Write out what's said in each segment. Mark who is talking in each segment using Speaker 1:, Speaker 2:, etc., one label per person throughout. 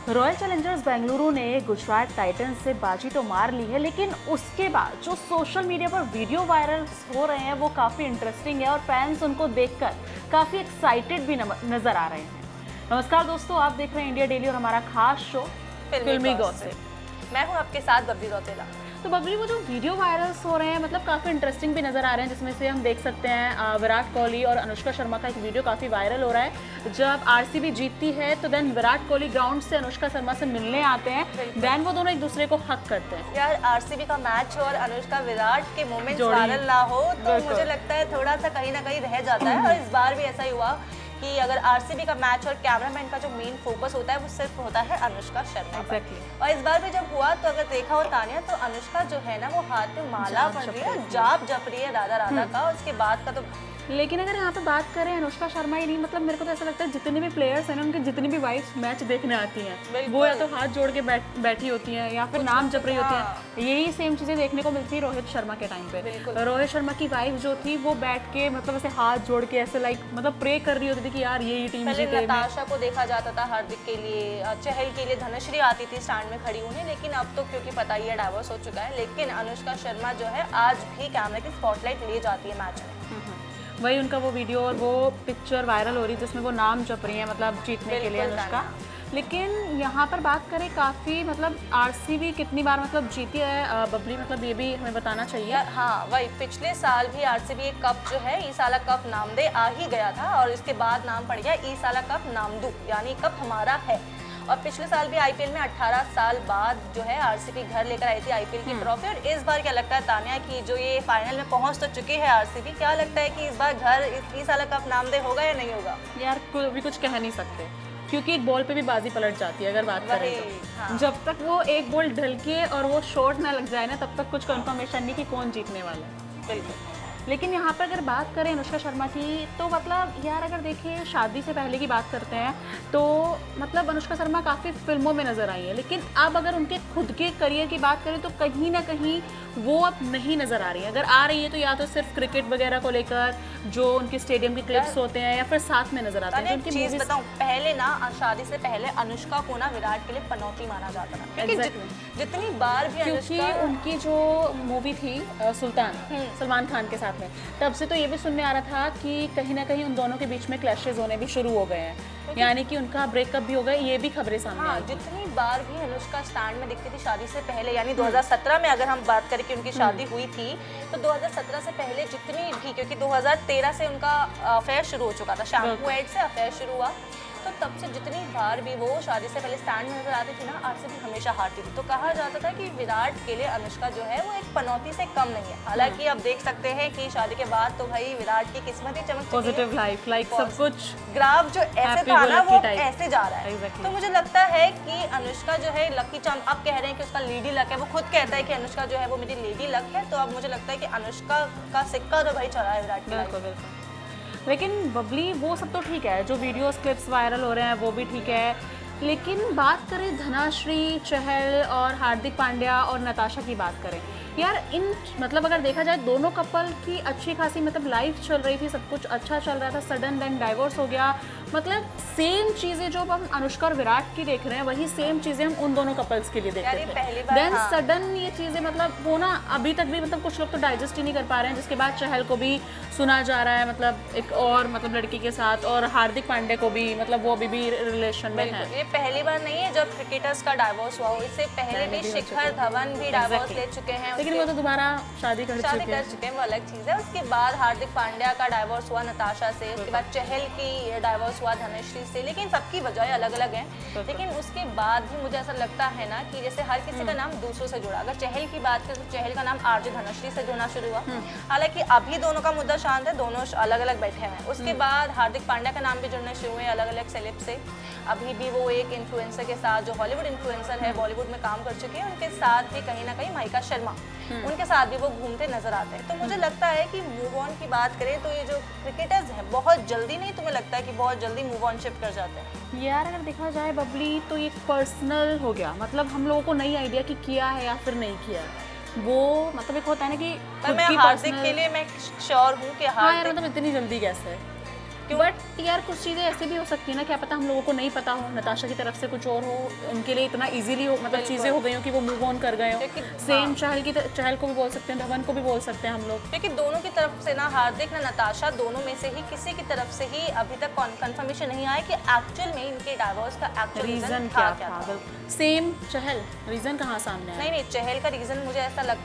Speaker 1: Royal Challengers Bengaluru ने Gujarat Titans से बाजी तो मार ली है, लेकिन उसके बाद जो सोशल मीडिया पर वीडियो वायरल हो रहे हैं वो काफ़ी इंटरेस्टिंग है और फैंस उनको देखकर काफ़ी एक्साइटेड भी नज़र आ रहे हैं। नमस्कार दोस्तों, आप देख रहे हैं इंडिया डेली और हमारा खास शो फिल्मी गॉसिप।
Speaker 2: मैं हूं आपके साथ बबली रौतेला।
Speaker 1: तो बबली, वो जो वीडियो वायरल्स हो रहे हैं मतलब काफ़ी इंटरेस्टिंग भी नज़र आ रहे हैं, जिसमें से हम देख सकते हैं विराट कोहली और अनुष्का शर्मा का एक वीडियो काफ़ी वायरल हो रहा है। जब आरसीबी जीतती है तो देन विराट कोहली ग्राउंड से अनुष्का शर्मा से मिलने आते हैं, देन वो दोनों एक दूसरे को हक करते हैं।
Speaker 2: यार आरसीबी का मैच हो और अनुष्का विराट के मोमेंट्स वायरल ना हो तो मुझे लगता है थोड़ा सा कहीं ना कहीं रह जाता है। और इस बार भी ऐसा ही हुआ कि अगर आरसीबी का मैच और कैमरामैन का जो मेन फोकस होता है वो सिर्फ होता है अनुष्का शर्मा पर। और इस बार भी जब हुआ तो अगर देखा हो तानिया, तो अनुष्का जो है ना वो हाथ में माला पहन रही है, जाप जप रही है राधा राधा का। उसके बाद का तो
Speaker 1: लेकिन अगर यहाँ पे बात करें अनुष्का शर्मा ही नहीं, मतलब मेरे को तो ऐसा लगता है जितने भी प्लेयर्स हैं ना, उनकी जितनी भी वाइफ मैच देखने आती हैं वो या तो हाथ जोड़ के बैठी होती हैं या फिर नाम जप रही होती हैं। यही सेम चीजें देखने को मिलती है रोहित शर्मा के टाइम पे। रोहित शर्मा की वाइफ जो थी वो बैठ के मतलब ऐसे हाथ जोड़ के ऐसे लाइक मतलब प्रे कर रही होती थी कि यार यही टीम जीते।
Speaker 2: नताशा को देखा जाता था हार्दिक के लिए, चहल के लिए धनश्री आती थी स्टैंड में खड़ी होने, लेकिन अब तो क्योंकि पता ही है डाइवोर्स हो चुका है। लेकिन अनुष्का शर्मा जो है आज भी कैमरे की स्पॉटलाइट ले जाती है मैच में।
Speaker 1: वही उनका वो वीडियो और वो पिक्चर वायरल हो रही है जिसमें वो नाम जप रही है मतलब जीतने के लिए अनुष्का। लेकिन यहाँ पर बात करें काफ़ी मतलब आरसीबी कितनी बार मतलब जीती है बबली, मतलब ये भी हमें बताना चाहिए।
Speaker 2: हाँ वही, पिछले साल भी आरसीबी एक कप जो है ईसाला कप नामदे आ ही गया था और इसके बाद नाम पड़ गया ईसाला कप नामदू, यानी कप हमारा है। और पिछले साल भी आईपीएल में 18 साल बाद जो है आरसीबी घर लेकर आई थी आईपीएल की ट्रॉफी। और इस बार क्या लगता है तानिया कि जो ये फाइनल में पहुंच तो चुकी है आरसीबी, क्या लगता है कि इस बार घर इस साल कप नामदे होगा या नहीं होगा?
Speaker 1: यार भी कुछ कह नहीं सकते क्योंकि एक बॉल पे भी बाजी पलट जाती है अगर बात करें तो। हाँ। जब तक वो एक बॉल ढल के और वो शॉट ना लग जाए ना तब तक कुछ कंफर्मेशन नहीं कि कौन जीतने वाला है।
Speaker 2: बिल्कुल।
Speaker 1: लेकिन यहाँ पर अगर बात करें अनुष्का शर्मा की तो मतलब यार अगर देखिए शादी से पहले की बात करते हैं तो मतलब अनुष्का शर्मा काफ़ी फिल्मों में नज़र आई है, लेकिन अब अगर उनके खुद के करियर की बात करें तो कहीं ना कहीं वो अब नहीं नज़र आ रही है। अगर आ रही है तो या तो सिर्फ क्रिकेट वगैरह को लेकर जो उनके स्टेडियम के क्लिप्स होते हैं या फिर साथ में नज़र आते हैं।
Speaker 2: चीज़ बताऊं, पहले ना शादी से पहले अनुष्का को ना विराट के लिए पनौती माना जाता था। जितनी बार भी
Speaker 1: क्योंकि उनकी जो मूवी थी सुल्तान सलमान खान के साथ में, तब से तो ये भी सुनने आ रहा था कि कहीं ना कहीं उन दोनों के बीच में क्लैशेस होने भी शुरू हो गए हैं, यानी कि उनका ब्रेकअप भी हो गया। ये भी खबरें सामने आई।
Speaker 2: जितनी बार भी अनुष्का स्टैंड में दिखती थी शादी से पहले, यानी 2017 में अगर हम बात करें कि उनकी शादी हुई थी तो 2017 से पहले जितनी भी, क्योंकि 2013 से उनका अफेयर शुरू हो चुका था, शैम्पू एड से अफेयर शुरू हुआ, तो तब से जितनी बार भी वो शादी से पहले स्टैंड में नजर आती थी ना आरसीबी हमेशा हारती थी। तो कहा जाता था कि विराट के लिए अनुष्का जो है वो एक पनौती से कम नहीं है। हालांकि अब देख सकते हैं कि शादी के बाद तो भाई विराट की किस्मत ही चमक,
Speaker 1: पॉजिटिव लाइफ, लाइक सब कुछ
Speaker 2: ग्राफ जो ऐसे था ना वो ऐसे जा रहा है। तो मुझे लगता है कि अनुष्का जो है लकी चार्म, अब कह रहे हैं कि उसका लेडी लक है, वो खुद कहता है कि अनुष्का जो है वो मेरी लेडी लक है। तो अब मुझे लगता है कि अनुष्का का सिक्का तो भाई चढ़ा है विराट के।
Speaker 1: लेकिन बबली वो सब तो ठीक है, जो वीडियोस क्लिप्स वायरल हो रहे हैं वो भी ठीक है, लेकिन बात करें धनाश्री, चहल और हार्दिक पांड्या और नताशा की बात करें, यार इन मतलब अगर देखा जाए दोनों कपल की अच्छी खासी मतलब लाइफ चल रही थी, सब कुछ अच्छा चल रहा था, सडन देन डाइवोर्स हो गया। मतलब सेम चीज़ें जो हम अनुष्का और विराट की देख रहे हैं वही सेम चीज़ें हम उन दोनों कपल्स के लिए देख रहे थे। देन सडन ये चीज़ें मतलब वो ना अभी तक भी मतलब कुछ लोग तो डाइजेस्ट ही नहीं कर पा रहे हैं, जिसके बाद चहल को भी सुना जा रहा है मतलब एक और मतलब लड़की के साथ, और हार्दिक पांड्या को भी मतलब वो अभी भी रिलेशन में है।
Speaker 2: ये पहली बार नहीं है जब क्रिकेटर्स का डाइवोर्स हुआ, इससे पहले भी शिखर धवन भी डाइवोर्स ले चुके हैं,
Speaker 1: लेकिन वो तो दोबारा शादी कर चुके हैं,
Speaker 2: वो अलग चीज़ है। उसके बाद हार्दिक पांड्या का डाइवोर्स हुआ नताशा से, उसके बाद चहल की डाइवोर्स हुआ धनश्री से, लेकिन सबकी वजह अलग अलग है। लेकिन उसके बाद भी मुझे ऐसा लगता है ना कि जैसे हर किसी का नाम दूसरों से जुड़ा, अगर चहल की बात करें तो चहल का नाम आरजे धनश्री से जुड़ना शुरू हुआ। हालांकि अभी दोनों का मुद्दा शांत है, दोनों अलग अलग बैठे हैं। उसके बाद हार्दिक पांड्या का नाम भी जुड़ने शुरू हुए अलग अलग सेलेब से। अभी भी वो एक इन्फ्लुएंसर के साथ जो हॉलीवुड इन्फ्लुएंसर है, बॉलीवुड में काम कर चुके हैं, उनके साथ भी कहीं ना कहीं माइका शर्मा, उनके साथ भी वो घूमते नजर आते हैं। तो मुझे लगता है कि मूव ऑन की बात करें तो ये जो क्रिकेटर्स हैं बहुत जल्दी, नहीं तुम्हें लगता है कि बहुत जल्दी मूव ऑन शिफ्ट कर जाते हैं?
Speaker 1: यार अगर देखा जाए बबली तो ये पर्सनल हो गया, मतलब हम लोगों को नहीं आइडिया कि किया है या फिर नहीं किया है वो, मतलब एक होता है ना कि
Speaker 2: पर मैं हार्दिक के लिए मैं श्योर हूँ कि
Speaker 1: हाँ यार मतलब इतनी जल्दी कैसे बट यार कुछ चीज़ें ऐसी भी हो सकती है ना, क्या पता हम लोगों को नहीं पता हो, नताशा की तरफ से कुछ और हो, उनके लिए इतना इजीली हो, मतलब चीज़ें हो गई हो कि वो मूव ऑन कर गए हो। सेम चहल को भी बोल सकते हैं, धवन को भी बोल सकते हैं हम लोग,
Speaker 2: क्योंकि दोनों की तरफ से ना, हार्दिक ना नताशा, दोनों में से ही किसी की तरफ से ही अभी तक कंफर्मेशन नहीं आया कि एक्चुअल में इनके डाइवोर्स का एक्चुअल
Speaker 1: रीजन क्या था। सेम चहल, रीजन कहाँ सामने आया?
Speaker 2: नहीं, चहल का रीजन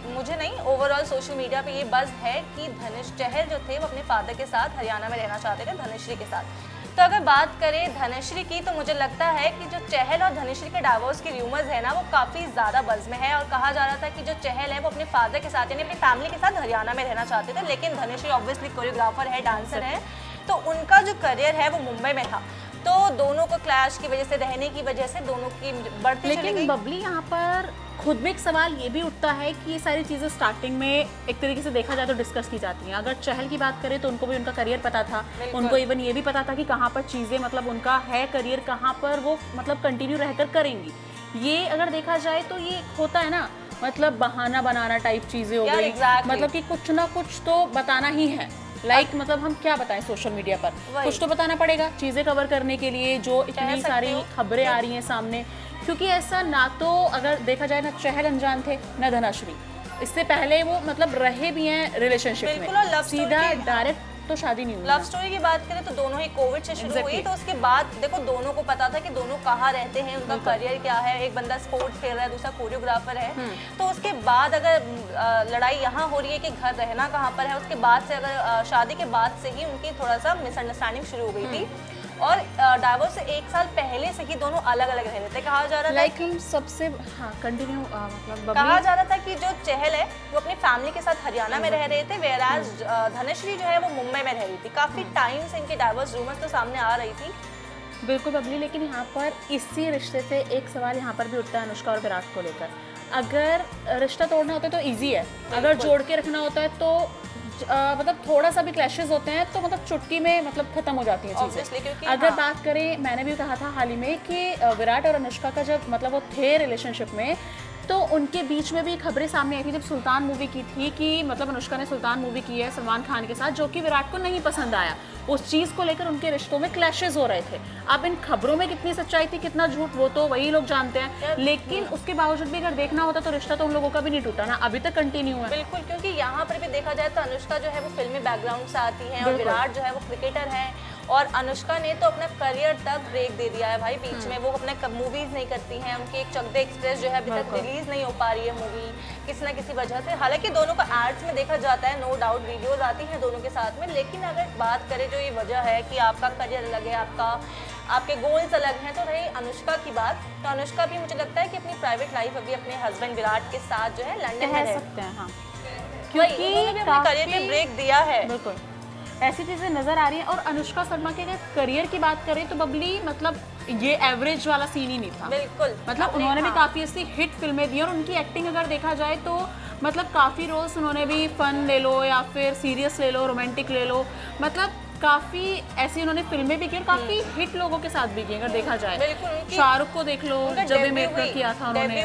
Speaker 2: मुझे नहीं, ओवरऑल सोशल मीडिया पे ये बज़ है कि चहल जो थे वो अपने फादर के साथ हरियाणा में रहना चाहते थे, धनश्री के साथ। तो अगर बात करें धनश्री की, तो मुझे लगता है कि जो चहल और धनश्री के डाइवोर्स की र्यूमर्स है ना, वो काफ़ी ज़्यादा बज़ में है। और कहा जा रहा था कि जो चहल है वो अपने फादर के साथ यानी अपनी फैमिली के साथ हरियाणा में रहना चाहते थे, लेकिन धनश्री ऑब्वियसली कोरियोग्राफर है, डांसर है, तो उनका जो करियर है वो मुंबई में था, तो दोनों को क्लैश की वजह से, रहने की वजह से दोनों की बढ़ती चली गई।
Speaker 1: लेकिन बबली यहाँ पर खुद में एक सवाल ये भी उठता है कि ये सारी चीज़ें स्टार्टिंग में एक तरीके से देखा जाए तो डिस्कस की जाती हैं। अगर चहल की बात करें तो उनको भी उनका करियर पता था, उनको इवन ये भी पता था कि कहाँ पर चीज़ें, मतलब उनका है करियर, कहाँ पर वो मतलब कंटिन्यू रहकर करेंगी। ये अगर देखा जाए तो ये होता है ना, मतलब बहाना बनाना टाइप चीज़ें हो गई, मतलब कि कुछ ना कुछ तो बताना ही है। मतलब हम क्या बताएं सोशल मीडिया पर, कुछ तो बताना पड़ेगा चीज़ें कवर करने के लिए, जो इतनी सारी खबरें आ रही हैं सामने। क्योंकि ऐसा ना तो अगर देखा जाए ना चहल अनजान थे ना धनश्री, इससे पहले वो मतलब रहे भी हैं रिलेशनशिप में, सीधा डायरेक्ट तो शादी नहीं हुई।
Speaker 2: लव स्टोरी की बात करें तो दोनों ही कोविड से शुरू हुई, तो उसके बाद देखो दोनों को पता था कि दोनों कहाँ रहते हैं, उनका करियर क्या है, एक बंदा स्पोर्ट्स खेल रहा है, दूसरा कोरियोग्राफर है। तो उसके बाद अगर लड़ाई यहाँ हो रही है कि घर रहना कहाँ पर है, उसके बाद से अगर शादी के बाद से ही उनकी थोड़ा सा मिसअंडरस्टैंडिंग शुरू हो गई थी, और डाइवोर्स से 1 साल पहले से ही दोनों अलग अलग रह रहे थे। कहा जा रहा था
Speaker 1: सबसे कंटिन्यू मतलब
Speaker 2: कहा जा रहा था कि जो चहल है वो अपनी फैमिली के साथ हरियाणा में रह रहे थे, वेराज धनश्री जो है वो मुंबई में रह रही थी। काफी टाइम से इनके डाइवोर्स रूमर्स तो सामने आ रही थी।
Speaker 1: बिल्कुल बबली, लेकिन यहाँ पर इसी रिश्ते से एक सवाल यहाँ पर भी उठता है अनुष्का और विराट को लेकर। अगर रिश्ता तोड़ना होता है तो ईजी है, अगर जोड़ के रखना होता है तो मतलब थोड़ा सा भी क्लैशेस होते हैं तो मतलब चुटकी में मतलब खत्म हो जाती है चीज़ें। अगर बात करें, मैंने भी कहा था हाल ही में कि विराट और अनुष्का का जब मतलब वो थे रिलेशनशिप में, तो उनके बीच में भी खबरें सामने आई थी जब सुल्तान मूवी की थी कि मतलब अनुष्का ने सुल्तान मूवी की है सलमान खान के साथ, जो कि विराट को नहीं पसंद आया। उस चीज़ को लेकर उनके रिश्तों में क्लैशेस हो रहे थे। अब इन खबरों में कितनी सच्चाई थी कितना झूठ वो तो वही लोग जानते हैं, लेकिन उसके बावजूद भी अगर देखना होता तो रिश्ता तो उन लोगों का भी नहीं टूटा ना, अभी तक कंटिन्यू है।
Speaker 2: बिल्कुल, क्योंकि यहाँ पर भी देखा जाए तो अनुष्का जो है वो फिल्मी बैकग्राउंड से आती है और विराट जो है वो क्रिकेटर है, और अनुष्का ने तो अपना करियर तक ब्रेक दे दिया है भाई। बीच में वो अपने मूवीज नहीं करती हैं, उनकी एक चक दे एक्सप्रेस जो है अभी तक रिलीज नहीं हो पा रही है मूवी किसी ना किसी वजह से। हालांकि दोनों को एड्स में देखा जाता है, नो डाउट वीडियोस आती हैं दोनों के साथ में, लेकिन अगर बात करें जो ये वजह है कि आपका करियर अलग है, आपके गोल्स अलग हैं, तो रही अनुष्का की बात, तो अनुष्का भी मुझे लगता है कि अपनी प्राइवेट लाइफ अभी अपने हस्बैंड विराट के साथ जो है लंदन में रह सकते हैं।
Speaker 1: हाँ,
Speaker 2: क्योंकि उन्होंने अपने करियर पे ब्रेक दिया है।
Speaker 1: बिल्कुल ऐसी चीज़ें नज़र आ रही हैं। और अनुष्का शर्मा के अगर करियर की बात करें तो बबली मतलब ये एवरेज वाला सीन ही नहीं था।
Speaker 2: बिल्कुल,
Speaker 1: मतलब उन्होंने भी काफ़ी ऐसी हिट फिल्में दी, और उनकी एक्टिंग अगर देखा जाए तो मतलब काफ़ी रोल्स उन्होंने भी, फन ले लो या फिर सीरियस ले लो, रोमांटिक ले लो, मतलब काफ़ी ऐसी उन्होंने फिल्में भी की और काफ़ी हिट लोगों के साथ भी की अगर देखा जाए। शाहरुख को देख लो, जब भी मेकअप किया था उन्होंने,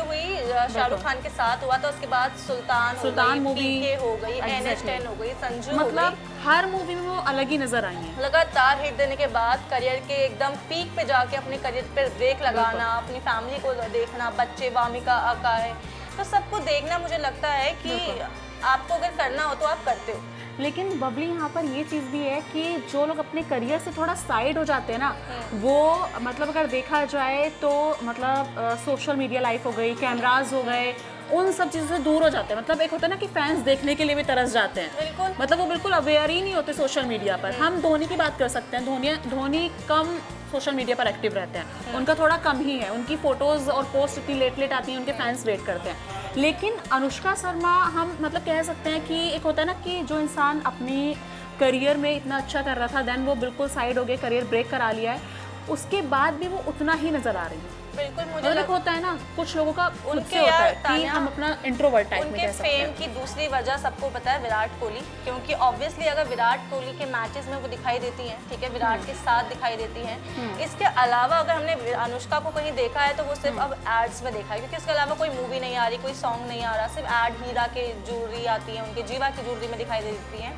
Speaker 2: शाहरुख खान के साथ हुआ था, उसके बाद सुल्तान मूवी हो गई, NH10 हो गई, संजू,
Speaker 1: मतलब हर मूवी में वो अलग ही नजर आई हैं।
Speaker 2: लगातार हिट देने के बाद करियर के एकदम पीक पे जाके अपने करियर पे ब्रेक लगाना, अपनी फैमिली को देखना, बच्चे, वामिका, अकाय, तो सबको देखना, मुझे लगता है कि आपको अगर करना हो तो आप करते हो।
Speaker 1: लेकिन बबली यहाँ पर ये चीज़ भी है कि जो लोग अपने करियर से थोड़ा साइड हो जाते हैं ना, वो मतलब अगर देखा जाए तो मतलब सोशल मीडिया लाइफ हो गई, कैमराज हो गए, उन सब चीज़ों से दूर हो जाते हैं। मतलब एक होता है ना कि फैंस देखने के लिए भी तरस जाते हैं, मतलब वो बिल्कुल अवेयर ही नहीं होते सोशल मीडिया पर। हम धोनी की बात कर सकते हैं, धोनी कम सोशल मीडिया पर एक्टिव रहते हैं, उनका थोड़ा कम ही है, उनकी फोटोज़ और पोस्ट इतनी लेट आती हैं, उनके फैंस वेट करते हैं। लेकिन अनुष्का शर्मा हम मतलब कह सकते हैं कि एक होता है ना कि जो इंसान अपनी करियर में इतना अच्छा कर रहा था, देन वो बिल्कुल साइड हो गए, करियर ब्रेक करा लिया है, उसके बाद भी वो उतना ही नज़र आ रही है।
Speaker 2: बिल्कुल, मुझे
Speaker 1: मतलब होता है ना कुछ लोगों का उनके होता है कि हम अपना इंट्रोवर्ट टाइप में कह सकते हैं।
Speaker 2: फेम की दूसरी वजह सबको पता है विराट कोहली, क्योंकि ऑब्वियसली अगर विराट कोहली के मैचेस में वो दिखाई देती हैं, ठीक है, विराट के साथ दिखाई देती हैं। इसके अलावा अगर हमने अनुष्का को कहीं देखा है तो वो सिर्फ अब एड्स में देखा है, क्योंकि इसके अलावा कोई मूवी नहीं आ रही, कोई सॉन्ग नहीं आ रहा, सिर्फ एड हीरा के ज्वेलरी आती है, उनके जीवा की ज्वेलरी में दिखाई देती है।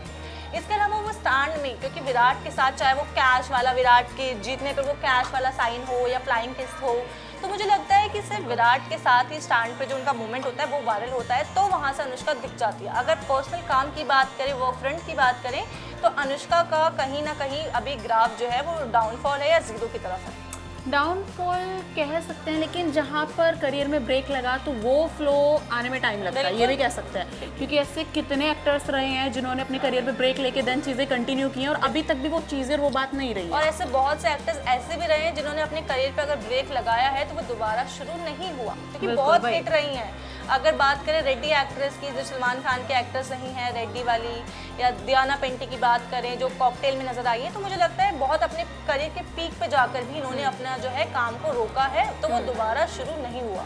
Speaker 2: इसके अलावा वो स्टैंड में, क्योंकि विराट के साथ चाहे वो कैश वाला, विराट के जीतने पर वो कैश वाला साइन हो या फ्लाइंग किस हो, तो मुझे लगता है कि सिर्फ विराट के साथ ही स्टैंड पे जो उनका मूवमेंट होता है वो वायरल होता है, तो वहाँ से अनुष्का दिख जाती है। अगर पर्सनल काम की बात करें, वर्क फ्रंट की बात करें, तो अनुष्का का कहीं ना कहीं अभी ग्राफ जो है वो डाउनफॉल है या जीरो की तरफ है।
Speaker 1: डाउनफॉल कह सकते हैं, लेकिन जहाँ पर करियर में ब्रेक लगा तो वो फ्लो आने में टाइम लगता है, ये भी कह सकते हैं, क्योंकि ऐसे कितने एक्टर्स रहे हैं जिन्होंने अपने करियर में ब्रेक लेके देन चीज़ें कंटिन्यू की हैं और अभी तक भी वो चीज़ें वो बात नहीं रही है।
Speaker 2: और ऐसे बहुत से एक्टर्स ऐसे भी रहे हैं जिन्होंने अपने करियर पे अगर ब्रेक लगाया है तो वो दोबारा शुरू नहीं हुआ, क्योंकि बहुत हिट रही हैं। अगर बात करें रेड्डी एक्ट्रेस की, जो सलमान खान के एक्ट्रेस रही हैं, रेड्डी वाली, या दियाना पेंटी की बात करें जो कॉकटेल में नजर आई है, तो मुझे लगता है बहुत अपने करियर के पीक पे जाकर भी इन्होंने अपना जो है काम को रोका है, तो वो दोबारा शुरू नहीं हुआ।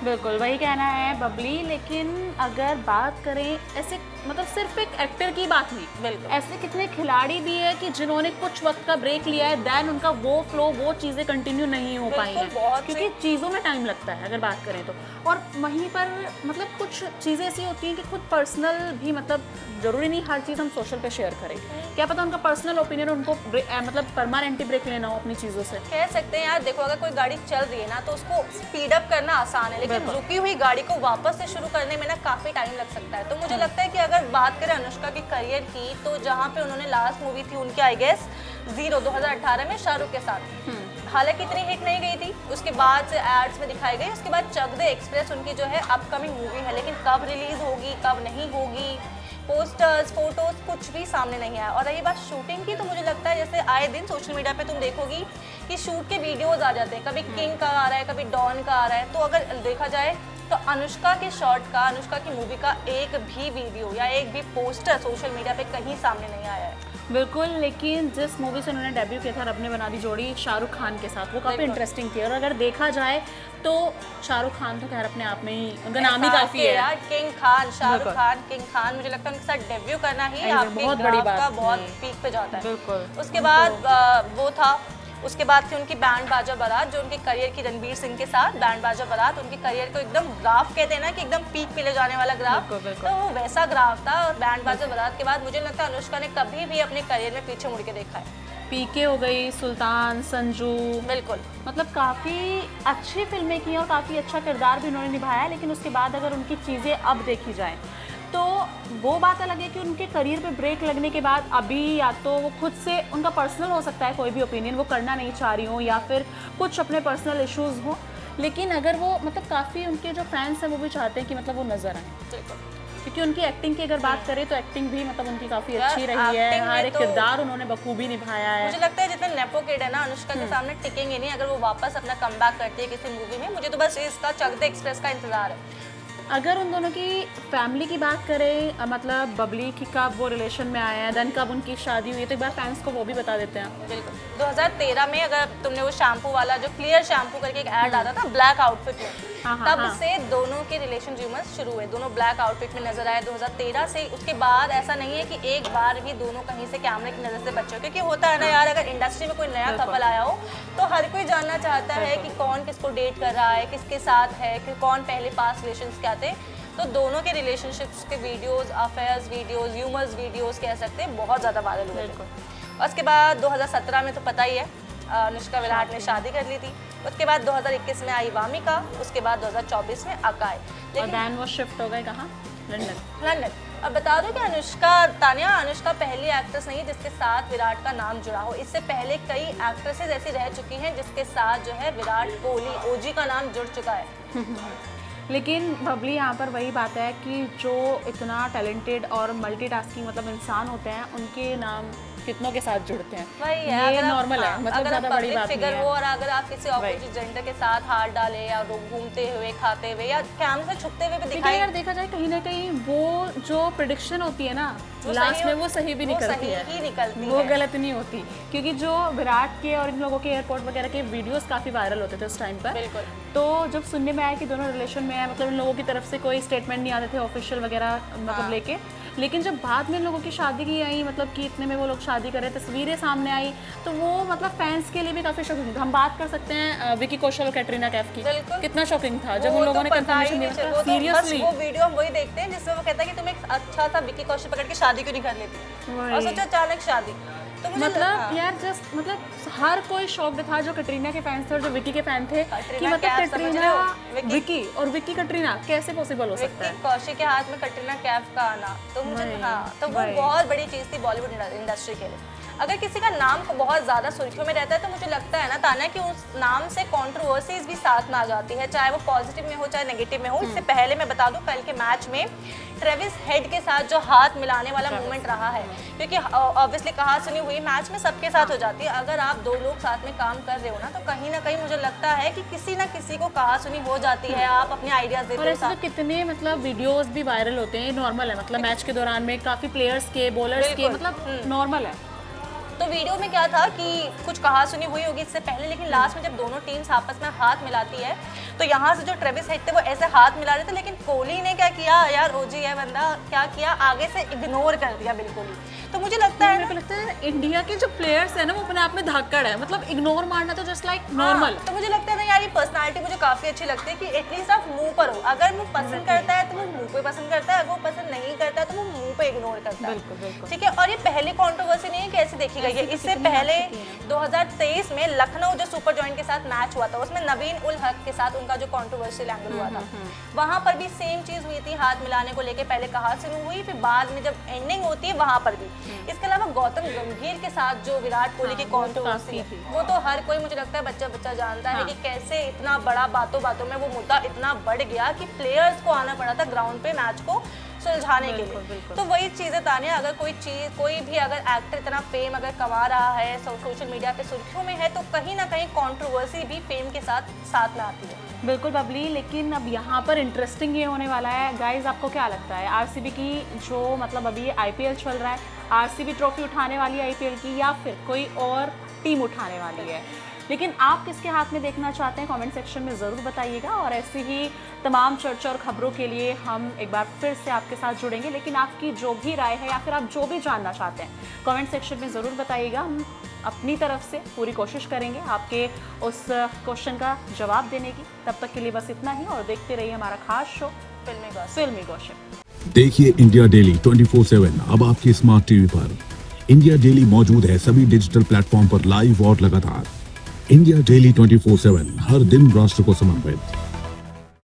Speaker 1: बिल्कुल वही कहना है बबली। लेकिन अगर बात करें ऐसे मतलब सिर्फ एक एक्टर की बात नहीं,
Speaker 2: बिल्कुल
Speaker 1: ऐसे कितने खिलाड़ी भी है कि जिन्होंने कुछ वक्त का ब्रेक लिया है, देन उनका वो फ्लो, वो चीज़ें कंटिन्यू नहीं हो पाई हैं, क्योंकि चीज़ों में टाइम लगता है अगर बात करें तो। और वहीं पर मतलब कुछ चीज़ें ऐसी होती हैं कि खुद पर्सनल भी, मतलब ज़रूरी नहीं हर चीज़ हम सोशल पे शेयर करें, क्या पता उनका पर्सनल ओपिनियन उनको मतलब परमानेंटली ब्रेक लेना हो अपनी चीज़ों से।
Speaker 2: कह सकते हैं यार, देखो अगर कोई गाड़ी चल रही है ना तो उसको स्पीड अप करना आसान है, लेकिन रुकी हुई गाड़ी को वापस से शुरू करने में ना काफ़ी टाइम लग सकता है। तो मुझे लगता है कि अगर बात करें अनुष्का के करियर की, तो जहाँ पे उन्होंने लास्ट मूवी थी उनकी आई गेस जीरो 2018 में शाहरुख के साथ, हालांकि इतनी हिट नहीं गई थी, उसके बाद से एड्स में दिखाई गई, उसके बाद चक दे एक्सप्रेस उनकी जो है अपकमिंग मूवी है, लेकिन कब रिलीज होगी कब नहीं होगी, पोस्टर्स फोटोज कुछ भी सामने नहीं आया। और रही बात शूटिंग की, तो मुझे लगता है जैसे आए दिन सोशल मीडिया पे तुम देखोगी कि शूट के वीडियोज आ जाते हैं, कभी किंग का आ रहा है, कभी डॉन का आ रहा है, तो अगर देखा जाए तो अनुष्का के शॉट का, अनुष्का की मूवी का एक भी वीडियो या एक भी पोस्टर सोशल मीडिया पे कहीं सामने नहीं आया है।
Speaker 1: बिल्कुल, लेकिन जिस मूवी से उन्होंने डेब्यू किया था रब ने बना दी जोड़ी शाहरुख खान के साथ, वो काफ़ी इंटरेस्टिंग थी। और अगर देखा जाए तो शाहरुख खान तो खैर अपने आप में ही उनका नाम ही काफ़ी है
Speaker 2: यार, किंग खान, शाहरुख खान, किंग खान, मुझे लगता है उनके साथ डेब्यू करना ही आपके
Speaker 1: बहुत बड़ी बात
Speaker 2: का बहुत पीक पे जाता है।
Speaker 1: बिल्कुल।
Speaker 2: उसके बाद वो था, उसके बाद थी उनकी बैंड बाजा बारात, जो उनके करियर की रणवीर सिंह के साथ बैंड बाजा बारात, उनके करियर को एकदम ग्राफ कहते हैं ना कि एकदम पीक पे ले जाने वाला ग्राफ, तो वो वैसा ग्राफ था। और बैंड बाजा बारात के बाद मुझे लगता है अनुष्का ने कभी भी अपने करियर में पीछे मुड़ के देखा है।
Speaker 1: पीके हो गई, सुल्तान, संजू,
Speaker 2: बिल्कुल,
Speaker 1: मतलब काफ़ी अच्छी फिल्में की और काफ़ी अच्छा किरदार भी उन्होंने निभाया है। लेकिन उसके बाद अगर उनकी चीज़ें अब देखी जाए तो वो बात अलग है कि उनके करियर पे ब्रेक लगने के बाद अभी या तो वो खुद से, उनका पर्सनल हो सकता है कोई भी ओपिनियन वो करना नहीं चाह रही हो, या फिर कुछ अपने पर्सनल इश्यूज़ हो, लेकिन अगर वो मतलब काफ़ी उनके जो फैंस हैं वो भी चाहते हैं कि मतलब वो नज़र आए, क्योंकि उनकी एक्टिंग की अगर बात करें तो एक्टिंग भी मतलब उनकी काफ़ी अच्छी रही है, हर एक किरदार उन्होंने बखूबी निभाया है।
Speaker 2: मुझे लगता है जितने नेपो किड है ना अनुष्का के सामने टिकेंगे नहीं अगर वो वापस अपना कमबैक करती है किसी मूवी में। मुझे तो बस इसका चक दे एक्सप्रेस का इंतजार है।
Speaker 1: अगर उन दोनों की फैमिली की बात करें, मतलब बबली की कब वो रिलेशन में आए हैं, देन कब उनकी शादी हुई है, तो एक बार फैंस को वो भी बता देते हैं।
Speaker 2: बिल्कुल, 2013 में अगर तुमने वो शैम्पू वाला जो क्लियर शैम्पू करके एक ऐड आता था ब्लैक आउटफिट में, तब से दोनों के रिलेशन रूमर्स शुरू हुए, दोनों ब्लैक आउटफिट में नजर आए 2013 से। उसके बाद ऐसा नहीं है कि एक बार भी दोनों कहीं से कैमरे की नज़र से बचे हो, क्योंकि होता है ना यार, अगर इंडस्ट्री में कोई नया कपल आया हो तो हर कोई जानना चाहता है कि कौन किसको डेट कर रहा है, किसके साथ है, कि कौन पहले पास रिलेशंस क्या थे। तो दोनों के रिलेशनशिप्स के videos, affairs videos, humours videos कह सकते हैं, बहुत ज़्यादा वायरल हुए थे। और उसके बाद 2017 में तो पता ही है अनुष्का विराट ने शादी कर ली थी। उसके बाद 2021 में आई वामिका, उसके बाद 2024 में अकाय,
Speaker 1: लेकिन देन वो शिफ्ट हो गए कहाँ,
Speaker 2: लंदन। अब बता दो कि अनुष्का पहली एक्ट्रेस नहीं है जिसके साथ विराट का नाम जुड़ा हो। इससे पहले कई एक्ट्रेसेस ऐसी रह चुकी हैं जिसके साथ जो है विराट कोहली ओजी का नाम जुड़ चुका है।
Speaker 1: लेकिन बबली यहाँ पर वही बात है कि जो इतना टैलेंटेड और मल्टीटास्किंग मतलब इंसान होते हैं, उनके नाम कितनों के साथ जुड़ते हैं,
Speaker 2: वही है,
Speaker 1: ये नॉर्मल है, मतलब ज़्यादा बड़ी बात नहीं है।
Speaker 2: और अगर आप किसी ऑपोजिट जेंडर के साथ हाथ डाले या घूमते हुए, खाते हुए या कैमरे से छुपते हुए भी दिखाई,
Speaker 1: यार देखा जाए कहीं ना कहीं वो जो प्रेडिक्शन होती है ना लास्ट में वो सही भी निकलती है, वो गलत नहीं होती। क्योंकि जो विराट के और इन लोगों के एयरपोर्ट वगैरह के वीडियोस काफ़ी वायरल होते थे उस टाइम पर, तो जब सुनने में आया कि दोनों रिलेशन में हैं, मतलब इन लोगों की तरफ से कोई स्टेटमेंट नहीं आते थे ऑफिशियल वगैरह मतलब लेके, लेकिन जब बाद में इन लोगों की शादी की आई, मतलब कि इतने में वो लोग शादी कर रहे, तस्वीरें सामने आई, तो वो मतलब फैंस के लिए भी काफ़ी शॉकिंग था। हम बात कर सकते हैं विकी कौशल और कैटरीना कैफ की,
Speaker 2: बिल्कुल।
Speaker 1: कितना शॉकिंग था जब
Speaker 2: वो
Speaker 1: उन
Speaker 2: तो
Speaker 1: लोगों ने
Speaker 2: पता ही
Speaker 1: कंफर्मेशन
Speaker 2: नहीं
Speaker 1: दिया
Speaker 2: चला,
Speaker 1: था।
Speaker 2: वो तो बस
Speaker 1: सीरियसली
Speaker 2: वो वीडियो हम वही देखते हैं जिसमें वो कहता है कि तुम एक अच्छा सा विकी कौशल पकड़ के शादी क्यों नहीं कर लेती, और
Speaker 1: वही।
Speaker 2: सोचो अचानक शादी। तो मुझे
Speaker 1: मतलब यार जस्ट मतलब हर कोई शॉक्ड था, जो कैटरीना के फैंस थे और जो विकी के फैन थे, कि
Speaker 2: कैटरीना
Speaker 1: मतलब
Speaker 2: कैफ समझ रहे
Speaker 1: कैटरीना
Speaker 2: हो?
Speaker 1: विकी और विकी कैटरीना कैसे पॉसिबल हो सकता है।
Speaker 2: विक्की कौशल के हाथ में कटरीना कैफ का आना, तो मुझे
Speaker 1: वही,
Speaker 2: हाँ, तो वो
Speaker 1: वही।
Speaker 2: बहुत बड़ी चीज़ थी बॉलीवुड इंडस्ट्री के लिए। अगर किसी का नाम को बहुत ज़्यादा सुर्खियों में रहता है, तो मुझे लगता है ना ताना कि उस नाम से कंट्रोवर्सीज भी साथ में आ जाती है, चाहे वो पॉजिटिव में हो चाहे नेगेटिव में हो। इससे पहले मैं बता दूं, कल के मैच में ट्रेविस हेड के साथ जो हाथ मिलाने वाला मूवमेंट रहा है, क्योंकि ऑब्वियसली कहा सुनी हुई मैच में सबके साथ हो जाती है। अगर आप दो लोग साथ में काम कर रहे हो ना, तो कहीं ना कहीं मुझे लगता है कि किसी ना किसी को कहा सुनी हो जाती है। आप अपने आइडियाज
Speaker 1: और
Speaker 2: देते हो
Speaker 1: ऐसे तो कितने मतलब वीडियोस भी वायरल होते हैं, नॉर्मल है, मतलब मैच के दौरान में काफी प्लेयर्स के, बॉलर्स के,
Speaker 2: बिल्कुल।
Speaker 1: मतलब नॉर्मल है।
Speaker 2: तो वीडियो में क्या था कि कुछ कहा सुनी हुई होगी इससे पहले, लेकिन लास्ट में जब दोनों टीम्स आपस में हाथ मिलाती है, तो यहाँ से जो ट्रेविस हेड थे वो ऐसे हाथ मिला रहे थे, लेकिन कोहली ने क्या किया यार, ओजी है बंदा, क्या किया, आगे से इग्नोर कर दिया बिल्कुल ही। तो मुझे लगता है
Speaker 1: मेरे को लगता है इंडिया के जो प्लेयर्स है ना, वो अपने आप में धाकड़ है, मतलब इग्नोर मारना तो जस्ट लाइक नॉर्मल।
Speaker 2: तो मुझे लगता है ना यार, ये पर्सनालिटी मुझे काफी अच्छी लगती है कि एटलीस्ट आप मुंह पर हो। अगर मुंह पसंद करता है तो वो मुंह पे पसंद करता है, अगर वो पसंद नहीं करता है तो वो मुंह पे इग्नोर करता है।
Speaker 1: बिल्कुल बिल्कुल।
Speaker 2: ठीक है, और ये पहली कंट्रोवर्सी नहीं है कि ऐसी देखी गई है। इससे पहले 2023 में लखनऊ जो सुपर जॉइंट के साथ मैच हुआ था, उसमें नवीन उल हक के साथ उनका जो कंट्रोवर्शियल एंगल हुआ था, वहां पर भी सेम चीज हुई थी, हाथ मिलाने को लेके पहले कहा सुनी हुई, फिर बाद में जब एंडिंग होती है वहां पर भी। इसके अलावा गौतम गंभीर के साथ जो विराट कोहली की कंट्रोवर्सी है, वो तो हर कोई मुझे लगता है बच्चा बच्चा जानता है कि कैसे इतना बड़ा बातों बातों में वो मुद्दा इतना बढ़ गया कि प्लेयर्स को आना पड़ा था ग्राउंड पे मैच को सुलझाने के लिए। तो वही चीज़ें तानिया, अगर कोई भी अगर एक्टर इतना फेम अगर कमा रहा है, सोशल मीडिया पे सुर्खियों में है, तो कहीं ना कहीं कंट्रोवर्सी भी फेम के साथ में आती है।
Speaker 1: बिल्कुल बबली, लेकिन अब यहाँ पर इंटरेस्टिंग ये होने वाला है गाइज, आपको क्या लगता है आरसीबी की जो मतलब अभी आईपीएल चल रहा है, आरसीबी ट्रॉफी उठाने वाली है आईपीएल की, या फिर कोई और टीम उठाने वाली है? लेकिन आप किसके हाथ में देखना चाहते हैं कमेंट सेक्शन में ज़रूर बताइएगा। और ऐसी ही तमाम चर्चा और खबरों के लिए हम एक बार फिर से आपके साथ जुड़ेंगे, लेकिन आपकी जो भी राय है या फिर आप जो भी जानना चाहते हैं कमेंट सेक्शन में ज़रूर बताइएगा। हम अपनी तरफ से पूरी कोशिश करेंगे आपके उस क्वेश्चन का जवाब देने की। तब तक के लिए बस इतना ही, और देखते रहिए हमारा खास शो फिल्मी गॉसिप।
Speaker 3: देखिए इंडिया डेली 24/7 अब आपके स्मार्ट टीवी पर। इंडिया डेली मौजूद है सभी डिजिटल प्लेटफॉर्म पर लाइव और लगातार। इंडिया डेली 24/7 हर दिन राष्ट्र को समर्पित।